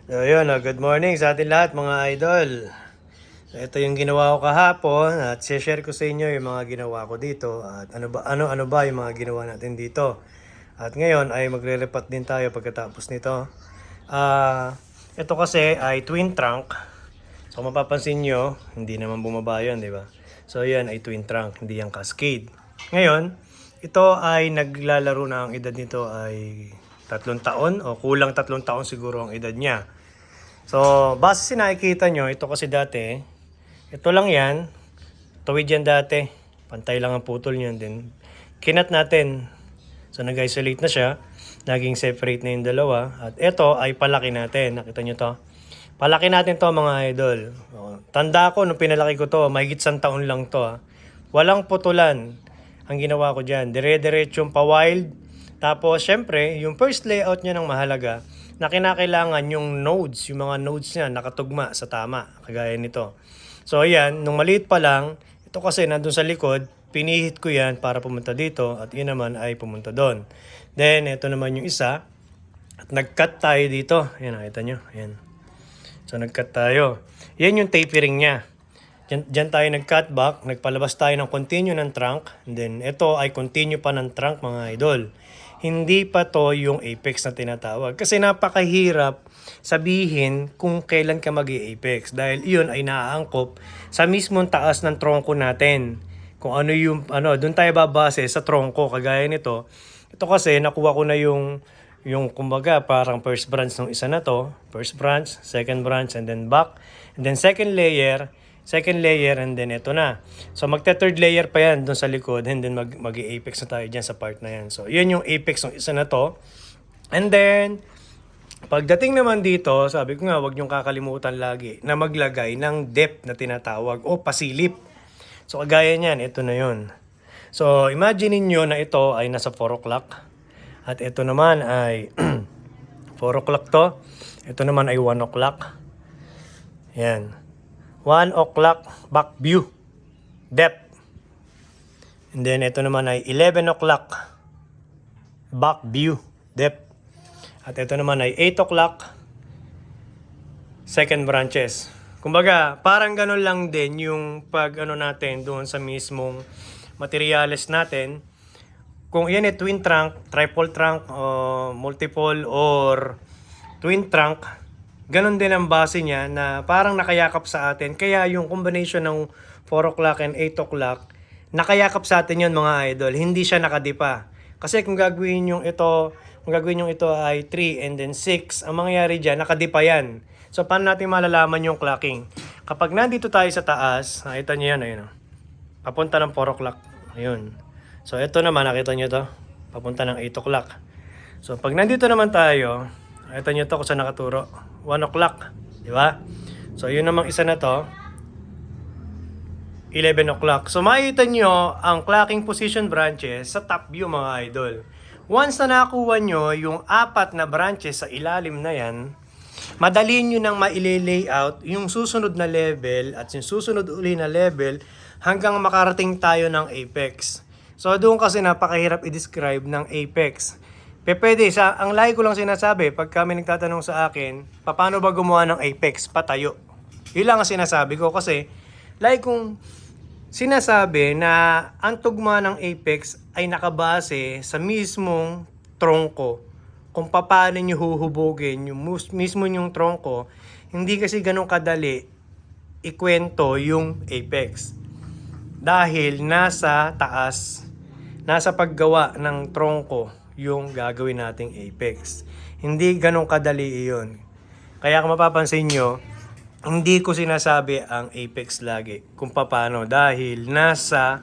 So yun, good morning sa atin lahat mga idol. So, ito yung ginawa ko kahapon at share ko sa inyo yung mga ginawa ko dito at ano ba yung mga ginawa natin dito. At ngayon ay magre-repat din tayo pagkatapos nito. Ito kasi ay twin trunk. So kung mapapansin nyo, hindi naman bumaba yun, di ba? So yan ay twin trunk, hindi yung cascade. Ngayon, ito ay naglalaro na, ang edad nito ay 3 taon o kulang 3 taon siguro ang edad niya. So, base sa nakikita nyo, ito kasi dati, ito lang yan, tuwid yan dati, pantay lang ang putol niyan din. Kinat natin, so nag-isolate na siya, naging separate na yung dalawa, at ito ay palaki natin, nakita nyo to? Palaki natin to mga idol. Tanda ko nung pinalaki ko to, mahigit 1 taon lang to. Walang putulan ang ginawa ko dyan, dire-diretsong pa-wild. Tapos syempre, yung first layout niya ng mahalaga, na kinakailangan yung nodes, yung mga nodes niya nakatugma sa tama, kagaya nito. So ayan, nung maliit pa lang, ito kasi nandun sa likod, pinihit ko yan para pumunta dito at yun naman ay pumunta doon. Then ito naman yung isa, at nag-cut tayo dito. Ayan, nakita nyo, ayan. So nag-cut tayo. Yan yung tapering niya. Diyan tayo nag-cut back, nagpalabas tayo ng continue ng trunk, and then ito ay continue pa ng trunk mga idol. Hindi pa to yung apex na tinatawag. Kasi napakahirap sabihin kung kailan ka mag-apex. Dahil iyon ay naaangkop sa mismong taas ng tronco natin. Kung ano yung, doon tayo babase sa tronco. Kagaya nito. Ito kasi nakuha ko na yung kumbaga parang first branch ng isa na to. First branch, second branch, and then back. And then second layer, and then ito na. So magte-third layer pa yan doon sa likod, and then mag-apex na tayo dyan sa part na yan. So yun yung apex ng isa na to. And then, pagdating naman dito, sabi ko nga, huwag niyong kakalimutan lagi na maglagay ng depth na tinatawag o pasilip. So kagaya niyan, ito na yun. So imagine niyo na ito ay nasa 4 o'clock. At ito naman ay 4 o'clock to. Ito naman ay 1 o'clock. Yan. 1 o'clock back view depth. And then ito naman ay 11 o'clock back view depth. At ito naman ay 8 o'clock second branches. Kumbaga, parang ganun lang din yung pag natin doon sa mismong materials natin. Kung yan ay twin trunk, triple trunk, multiple or twin trunk, ganun din ang base niya na parang nakayakap sa atin. Kaya yung combination ng 4 o'clock and 8 o'clock, nakayakap sa atin yun mga idol. Hindi siya nakadipa. Kasi kung gagawin yung ito ay 3 and then 6, ang mangyayari dyan, nakadipa yan. So paano natin malalaman yung clocking? Kapag nandito tayo sa taas, nakita nyo yan, ayun. Papunta ng 4 o'clock. Ayun. So ito naman, nakita nyo to? Papunta ng 8 o'clock. So pag nandito naman tayo, nakita nyo to kung saan nakaturo. 1 o'clock, di ba? So, yun namang isa na to, 11 o'clock. So, makikita nyo ang clocking position branches sa top view mga idol. Once na nakuha nyo yung 4 na branches sa ilalim na yan, madali nyo nang maile-layout yung susunod na level at yung susunod uli na level hanggang makarating tayo ng apex. So, doon kasi napakahirap i-describe ng apex. Pwede, ang lagi ko lang sinasabi, pag kami nagtatanong sa akin, paano ba gumawa ng apex? Patayo. Yun lang ang sinasabi ko kasi, lagi kong sinasabi na ang tugma ng apex ay nakabase sa mismong tronco. Kung paano nyo huhubogin yung mismo yung tronco, hindi kasi ganun kadali ikwento yung apex. Dahil nasa taas, nasa paggawa ng tronco, yung gagawin nating apex. Hindi ganun kadali iyon. Kaya kung mapapansin nyo, hindi ko sinasabi ang apex lagi kung paano dahil nasa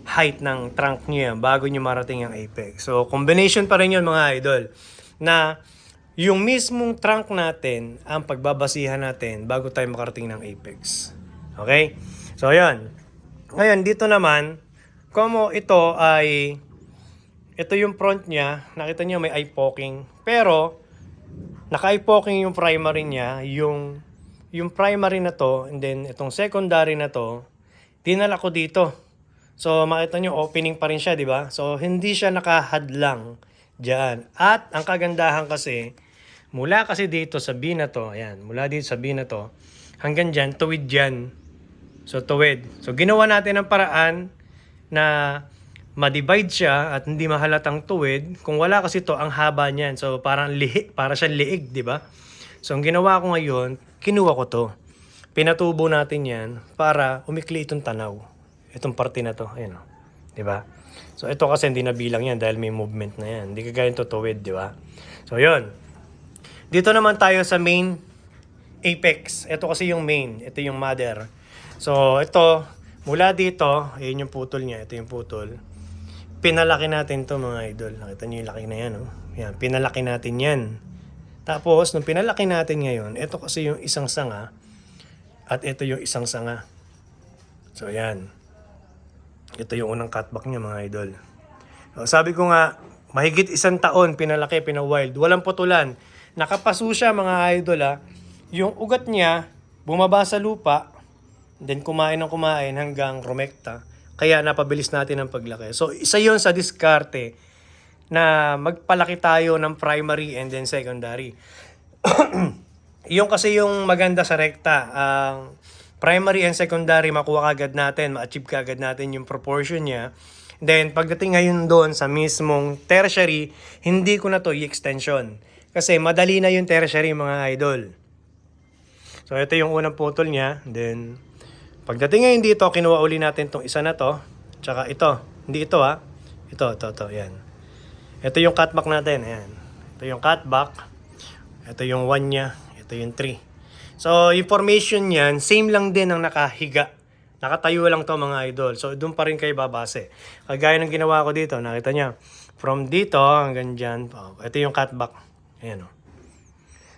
height ng trunk nyo yan bago nyo marating ang apex. So, combination pa rin yun mga idol na yung mismong trunk natin ang pagbabasihan natin bago tayo makarating ng apex. Okay? So, yan. Ngayon, dito naman, como ito yung front niya, nakita niyo may eye poking. Pero, naka-eye poking yung primary niya, yung primary na to, and then itong secondary na to, dinala ko dito. So, makita niyo opening pa rin siya, di ba? So, hindi siya nakahadlang dyan. At, ang kagandahan kasi, Mula kasi dito sa B na to, ayan, mula dito sa B na to, hanggang dyan, tuwid yan. So, tuwid. So, ginawa natin ang paraan na ma-divide siya at hindi mahalatang tuwid. Kung wala kasi to ang haba niyan. So, parang para siyang liig, di ba? So, ang ginawa ko ngayon, kinuha ko to. Pinatubo natin yan para umikli itong tanaw. Itong parte na to, ayan o. Di ba? So, ito kasi hindi nabilang yan dahil may movement na yan. Hindi kagaya ito tuwid, di ba? So, yun. Dito naman tayo sa main apex. Ito kasi yung main. Ito yung mother. So, ito, mula dito, yun yung putol niya. Ito yung putol. Pinalaki natin to mga idol. Nakita niyo yung laki na yan, oh. Yan, pinalaki natin yan. Tapos, nung pinalaki natin ngayon, ito kasi yung isang sanga at ito yung isang sanga. So, yan. Ito yung unang cutback niya mga idol. So, sabi ko nga, mahigit 1 taon pinalaki, pinawild. Walang putulan. Nakapaso siya mga idol ha. Yung ugat niya, bumaba sa lupa, then kumain ng kumain hanggang rumekta. Kaya napabilis natin ang paglaki. So isa yon sa diskarte na magpalaki tayo ng primary and then secondary. Yung kasi yung maganda sa rekta. Ang primary and secondary makuha kagad natin, ma-achieve kagad natin yung proportion niya. Then pagdating ngayon doon sa mismong tertiary, hindi ko na to i-extension. Kasi madali na yung tertiary mga idol. So ito yung unang putol niya. Then pagdating ngayon dito, kinuha uli natin tong isa na to. Tsaka ito. Hindi ito ha. Ito. Yan. Ito yung cutback natin. Ayan. Ito yung cutback. Ito yung 1 niya. Ito yung 3. So yung formation niyan, same lang din ang nakahiga. Nakatayo lang to mga idol. So doon pa rin kayo babase. Kagaya ng ginawa ko dito. Nakita niya. From dito hanggang dyan. Oh, ito yung cutback. Ayan o.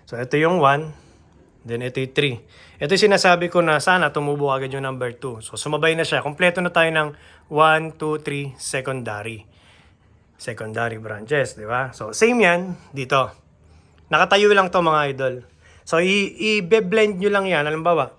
So, ito yung 1. Then, ito yung 3. Ito yung sinasabi ko na sana tumubo agad yung number 2. So, sumabay na siya. Kompleto na tayo ng 1, 2, 3 secondary. Secondary branches, di ba? So, same yan dito. Nakatayo lang to mga idol. So, i-blend nyo lang yan. Halimbawa,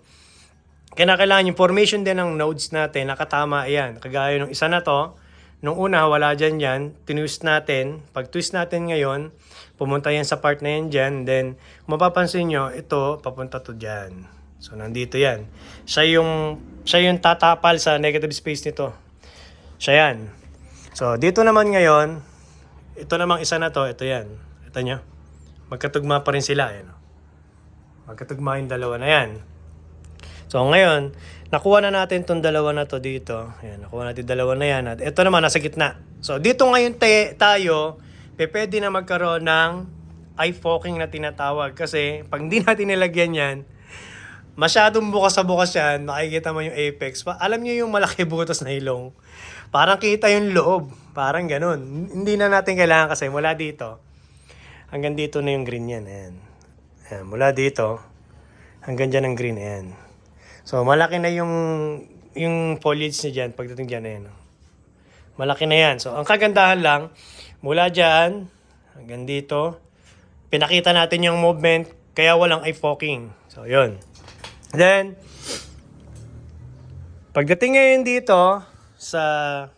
kailangan yung formation din ng nodes natin. Nakatama yan. Kagaya ng isa na to. Nung una, wala dyan yan. Tinwist natin. Pag twist natin ngayon, pumunta yan sa part na yan dyan. Then, mapapansin nyo, ito, papunta to dyan. So, nandito yan. Siya yung tatapal sa negative space nito. Siya yan. So, dito naman ngayon, ito namang isa na to, ito yan. Ito nyo. Magkatugma pa rin sila. Yan. Magkatugma yung dalawa na yan. So, ngayon, nakuha na natin itong dalawa na to dito. Ayan, nakuha natin dalawa na yan. At ito naman, nasa gitna. So, dito ngayon tayo, pwede na magkaroon ng eye poking na tinatawag. Kasi, pag hindi natin nilagyan yan, masyadong bukas sa bukas yan, makikita mo yung apex. Alam niyo yung malaki butas na ilong. Parang kita yung loob. Parang ganun. Hindi na natin kailangan kasi mula dito. Hanggang dito na yung green yan. Ayan. Ayan, mula dito, hanggang dyan ang green. Ayan. So, malaki na yung foliage niya dyan, pagdating dyan, ayan. Malaki na yan. So, ang kagandahan lang, mula dyan, hanggang dito, pinakita natin yung movement, kaya walang eye poking. So, yun. Then, pagdating ngayon dito, sa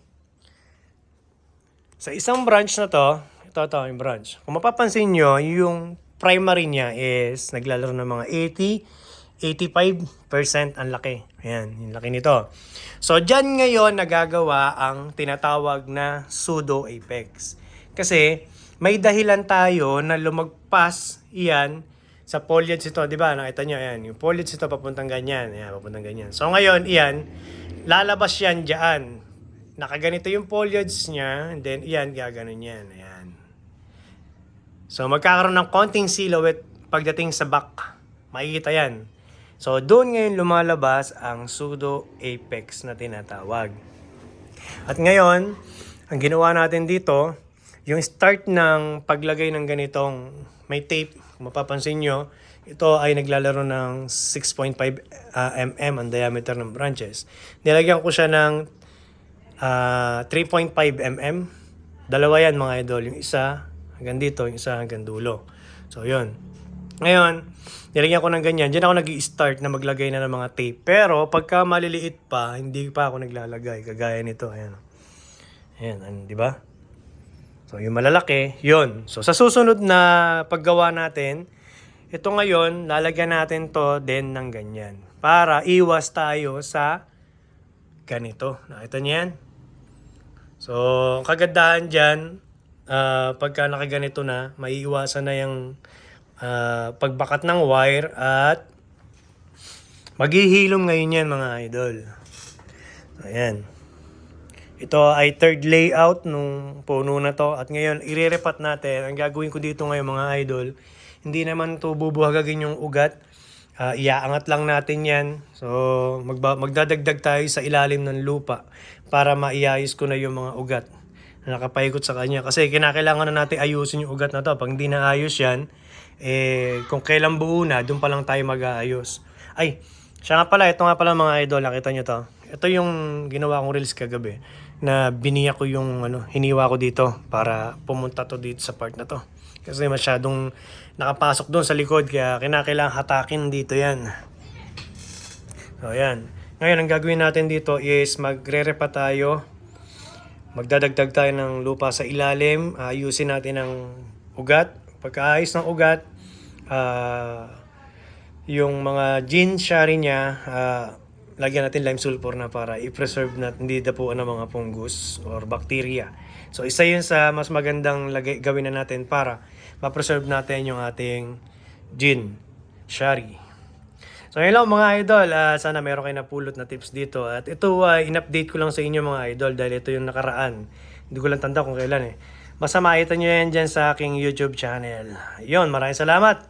isang branch na to, ito yung branch. Kung mapapansin nyo, yung primary niya is naglalaro ng mga 85% ang laki. Ayan, yung laki nito. So, dyan ngayon nagagawa ang tinatawag na pseudo-apex. Kasi, may dahilan tayo na lumagpas iyan sa foliage ito. Diba? Nakita nyo, ayan. Yung foliage ito papuntang ganyan. Ayan, papuntang ganyan. So, ngayon, iyan, lalabas yan dyan. Nakaganito yung foliage niya. And then, iyan, gaganon yan. Ayan. So, magkakaroon ng konting silhouette pagdating sa back. Makikita yan. So, doon ngayon lumalabas ang pseudo-apex na tinatawag. At ngayon, ang ginawa natin dito, yung start ng paglagay ng ganitong may tape, kung mapapansin nyo, ito ay naglalaro ng 6.5 mm ang diameter ng branches. Nilagyan ko siya ng 3.5 mm. Dalawa yan mga idol. Yung isa hanggang dito, yung isa hanggang dulo. So, yun. Ngayon, nilagyan ko ng ganyan. Diyan ako nag-i-start na maglagay na ng mga tape. Pero, pagka maliliit pa, hindi pa ako naglalagay. Kagaya nito. Ayan. Ayan, di ba? So yung malalaki, yun. So sa susunod na paggawa natin, ito ngayon, lalagyan natin to din ng ganyan. Para iwas tayo sa ganito. Nakita niyo yan? So, ang kagandahan dyan, pagka nakaganito na, maiiwasan na yung pagbakat ng wire at maghihilom ngayon yan mga idol. Ayan. Ito ay third layout nung puno na to. At ngayon, irerepat natin. Ang gagawin ko dito ngayon mga idol, hindi naman to bubuhagagin yung ugat. Iaangat lang natin yan. So, magdadagdag tayo sa ilalim ng lupa para maiayos ko na yung mga ugat na nakapaikot sa kanya. Kasi kinakailangan na natin ayusin yung ugat na to. Pag hindi naayos yan, kung kailan buo na, doon pa lang tayo mag-aayos. Ay, siya nga pala, ito nga pala mga idol, nakita nyo to. Ito yung ginawa kong reels kagabi na biniya ko yung hiniwa ko dito para pumunta to dito sa part na to. Kasi masyadong nakapasok doon sa likod kaya kinakailangan hatakin dito yan. So yan. Ngayon ang gagawin natin dito is magre-repa tayo. Magdadagdag tayo ng lupa sa ilalim. Ayusin natin ang ugat. Pagkaayos ng ugat, yung mga gin shari niya, lagyan natin lime sulfur na para i-preserve na hindi dapuan ng mga fungus or bacteria. So isa yun sa mas magandang gawin na natin para ma-preserve natin yung ating gin shari. So yun lang mga idol, sana meron kayo napulot na tips dito. At ito in-update ko lang sa inyo mga idol dahil ito yung nakaraan. Hindi ko lang tanda kung kailan Basta makita nyo yan dyan sa aking YouTube channel. Yun, maraming salamat.